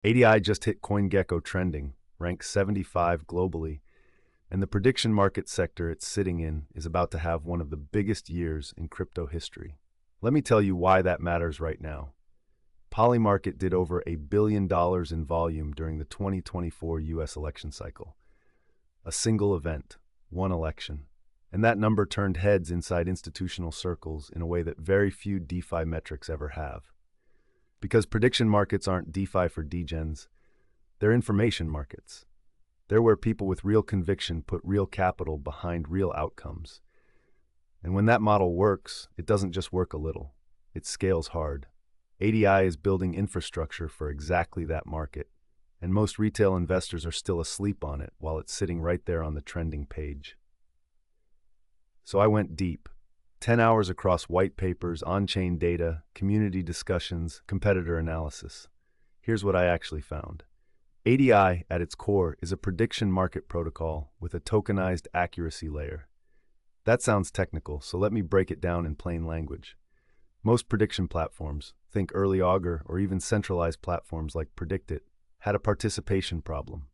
ADI just hit CoinGecko trending, ranked 75 globally, and the prediction market sector it's sitting in is about to have one of the biggest years in crypto history. Let me tell you why that matters right now. Polymarket did over $1 billion in volume during the 2024 US election cycle. A single event, one election. And that number turned heads inside institutional circles in a way that very few DeFi metrics ever have. Because prediction markets aren't DeFi for degens, they're information markets. They're where people with real conviction put real capital behind real outcomes. And when that model works, it doesn't just work a little. It scales hard. ADI is building infrastructure for exactly that market, and most retail investors are still asleep on it while it's sitting right there on the trending page. So I went deep. 10 hours across white papers, on-chain data, community discussions, competitor analysis. Here's what I actually found. ADI, at its core, is a prediction market protocol with a tokenized accuracy layer. That sounds technical, so let me break it down in plain language. Most prediction platforms, think early Augur or even centralized platforms like PredictIt, had a participation problem.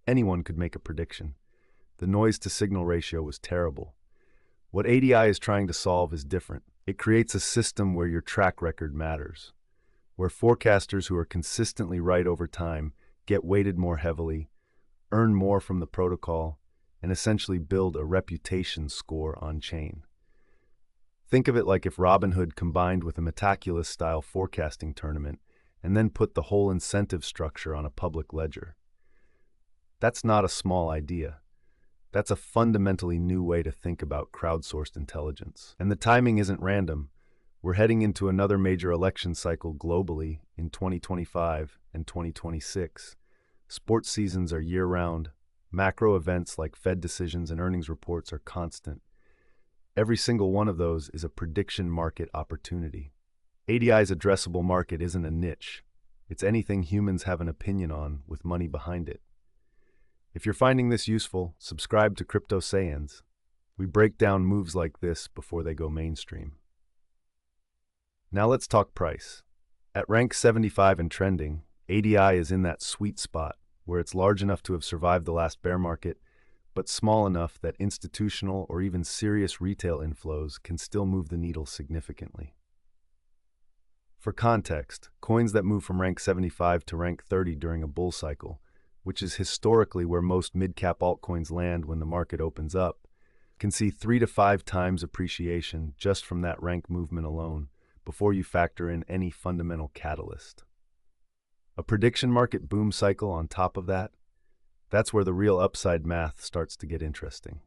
Anyone could make a prediction. The noise-to-signal ratio was terrible. What ADI is trying to solve is different. It creates a system where your track record matters, where forecasters who are consistently right over time get weighted more heavily, earn more from the protocol, and essentially build a reputation score on-chain. Think of it like if Robinhood combined with a Metaculus-style forecasting tournament and then put the whole incentive structure on a public ledger. That's not a small idea. That's a fundamentally new way to think about crowdsourced intelligence. And the timing isn't random. We're heading into another major election cycle globally in 2025 and 2026. Sports seasons are year-round. Macro events like Fed decisions and earnings reports are constant. Every single one of those is a prediction market opportunity. ADI's addressable market isn't a niche. It's anything humans have an opinion on with money behind it. If you're finding this useful, subscribe to Crypto Sayans. We break down moves like this before they go mainstream. Now let's talk price. At rank 75 and trending, ADI is in that sweet spot where it's large enough to have survived the last bear market, but small enough that institutional or even serious retail inflows can still move the needle significantly. For context, coins that move from rank 75 to rank 30 during a bull cycle, which is historically where most mid-cap altcoins land when the market opens up, can see 3 to 5 times appreciation just from that rank movement alone before you factor in any fundamental catalyst. A prediction market boom cycle on top of that, that's where the real upside math starts to get interesting.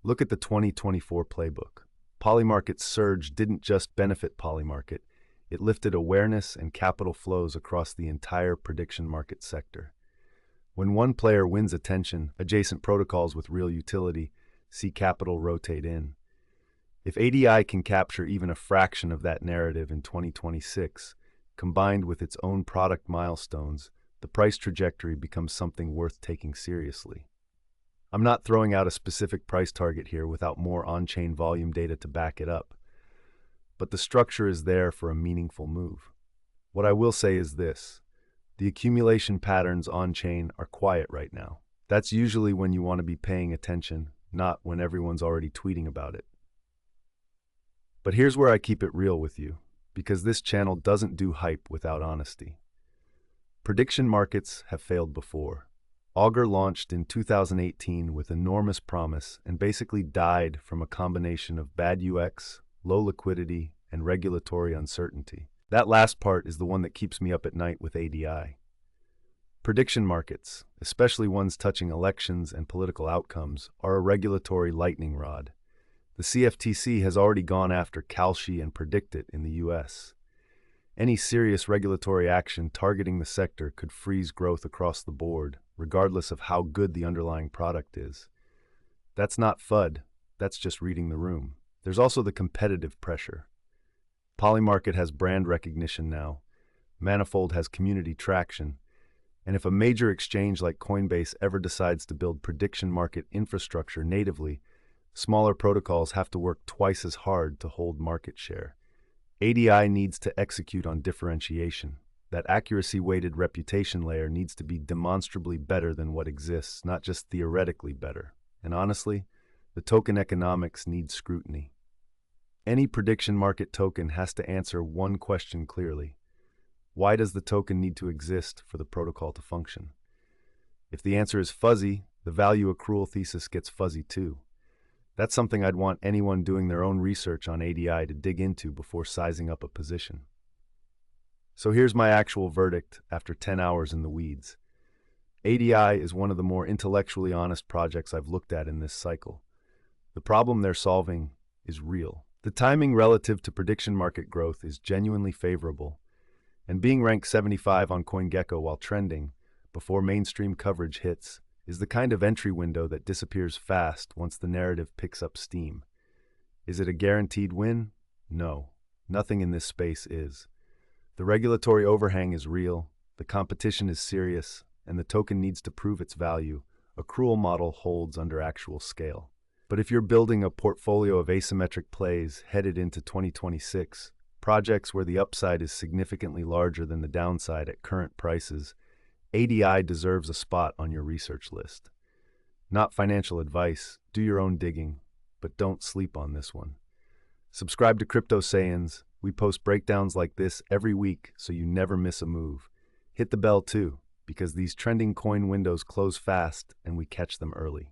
Look at the 2024 playbook. Polymarket's surge didn't just benefit Polymarket, it lifted awareness and capital flows across the entire prediction market sector. When one player wins attention, adjacent protocols with real utility see capital rotate in. If ADI can capture even a fraction of that narrative in 2026, combined with its own product milestones, the price trajectory becomes something worth taking seriously. I'm not throwing out a specific price target here without more on-chain volume data to back it up, but the structure is there for a meaningful move. What I will say is this. The accumulation patterns on-chain are quiet right now. That's usually when you want to be paying attention, not when everyone's already tweeting about it. But here's where I keep it real with you, because this channel doesn't do hype without honesty. Prediction markets have failed before. Augur launched in 2018 with enormous promise and basically died from a combination of bad UX, low liquidity, and regulatory uncertainty. That last part is the one that keeps me up at night with ADI. Prediction markets, especially ones touching elections and political outcomes, are a regulatory lightning rod. The CFTC has already gone after Kalshi and PredictIt in the US. Any serious regulatory action targeting the sector could freeze growth across the board, regardless of how good the underlying product is. That's not FUD, that's just reading the room. There's also the competitive pressure. Polymarket has brand recognition now, Manifold has community traction, and if a major exchange like Coinbase ever decides to build prediction market infrastructure natively, smaller protocols have to work twice as hard to hold market share. ADI needs to execute on differentiation, That accuracy-weighted reputation layer needs to be demonstrably better than what exists, not just theoretically better. And honestly, the token economics need scrutiny. Any prediction market token has to answer one question clearly. Why does the token need to exist for the protocol to function? If the answer is fuzzy, the value accrual thesis gets fuzzy too. That's something I'd want anyone doing their own research on ADI to dig into before sizing up a position. So here's my actual verdict after 10 hours in the weeds. ADI is one of the more intellectually honest projects I've looked at in this cycle. The problem they're solving is real. The timing relative to prediction market growth is genuinely favorable, and being ranked 75 on CoinGecko while trending, before mainstream coverage hits, is the kind of entry window that disappears fast once the narrative picks up steam. Is it a guaranteed win? No. Nothing in this space is. The regulatory overhang is real, the competition is serious, and the token needs to prove its value. Accrual model holds under actual scale. But if you're building a portfolio of asymmetric plays headed into 2026, projects where the upside is significantly larger than the downside at current prices, ADI deserves a spot on your research list. Not financial advice, do your own digging, but don't sleep on this one. Subscribe to Crypto Sayans. We post breakdowns like this every week so you never miss a move. Hit the bell too, because these trending coin windows close fast and we catch them early.